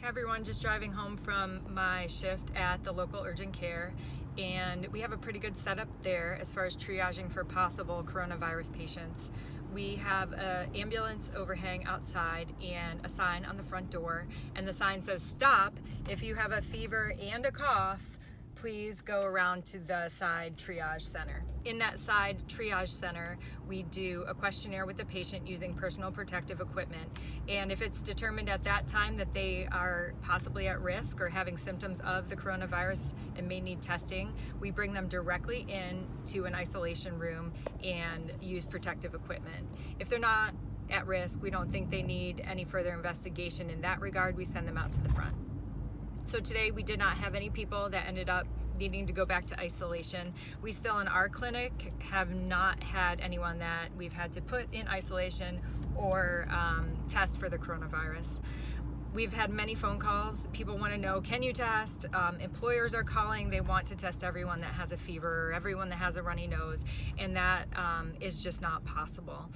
Hey everyone, just driving home from my shift at the local urgent care, and we have a pretty good setup there as far as triaging for possible coronavirus patients. We have an ambulance overhang outside and a sign on the front door, and the sign says, "Stop if you have a fever and a cough. Please go around to the side triage center." In that side triage center, we do a questionnaire with the patient using personal protective equipment. And if it's determined at that time that they are possibly at risk or having symptoms of the coronavirus and may need testing, we bring them directly in to an isolation room and use protective equipment. If they're not at risk, we don't think they need any further investigation in that regard, we send them out to the front. So today we did not have any people that ended up needing to go back to isolation. We still in our clinic have not had anyone that we've had to put in isolation or test for the coronavirus. We've had many phone calls. People want to know, can you test? Employers are calling. They want to test everyone that has a fever, everyone that has a runny nose, and that is just not possible.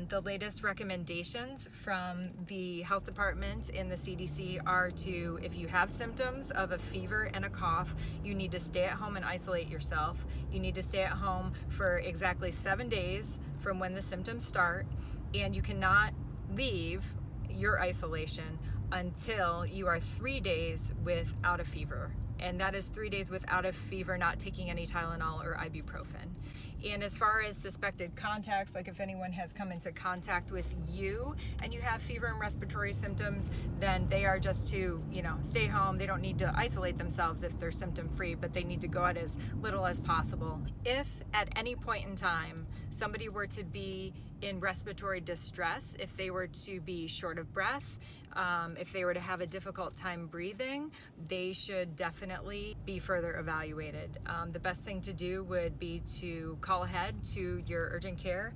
The latest recommendations from the health department in the CDC are to, if you have symptoms of a fever and a cough, you need to stay at home and isolate yourself. You need to stay at home for exactly 7 days from when the symptoms start, and you cannot leave your isolation until you are 3 days without a fever. And that is 3 days without a fever, not taking any Tylenol or ibuprofen. And as far as suspected contacts, like if anyone has come into contact with you and you have fever and respiratory symptoms, then they are just to, stay home. They don't need to isolate themselves if they're symptom free, but they need to go out as little as possible. If at any point in time somebody were to be in respiratory distress, if they were to be short of breath, if they were to have a difficult time breathing, they should definitely be further evaluated. The best thing to do would be to call ahead to your urgent care.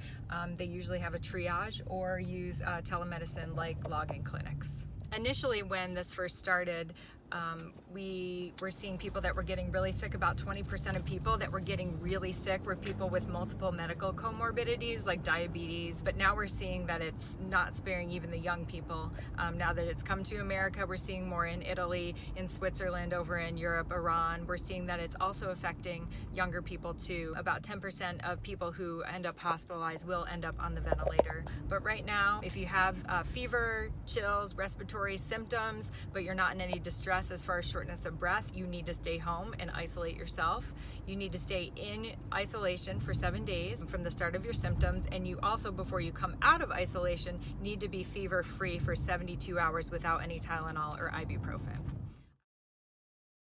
They usually have a triage, or use telemedicine like LoginClinics. Initially, when this first started, we were seeing people that were getting really sick. About 20% of people that were getting really sick were people with multiple medical comorbidities like diabetes, but now we're seeing that it's not sparing even the young people. Now that it's come to America, we're seeing more in Italy, in Switzerland, over in Europe, Iran. We're seeing that it's also affecting younger people too. About 10% of people who end up hospitalized will end up on the ventilator. But right now, if you have fever, chills, respiratory symptoms, but you're not in any distress as far as shortness of breath, you need to stay home and isolate yourself. You need to stay in isolation for 7 days from the start of your symptoms, and you also, before you come out of isolation, need to be fever free for 72 hours without any Tylenol or ibuprofen.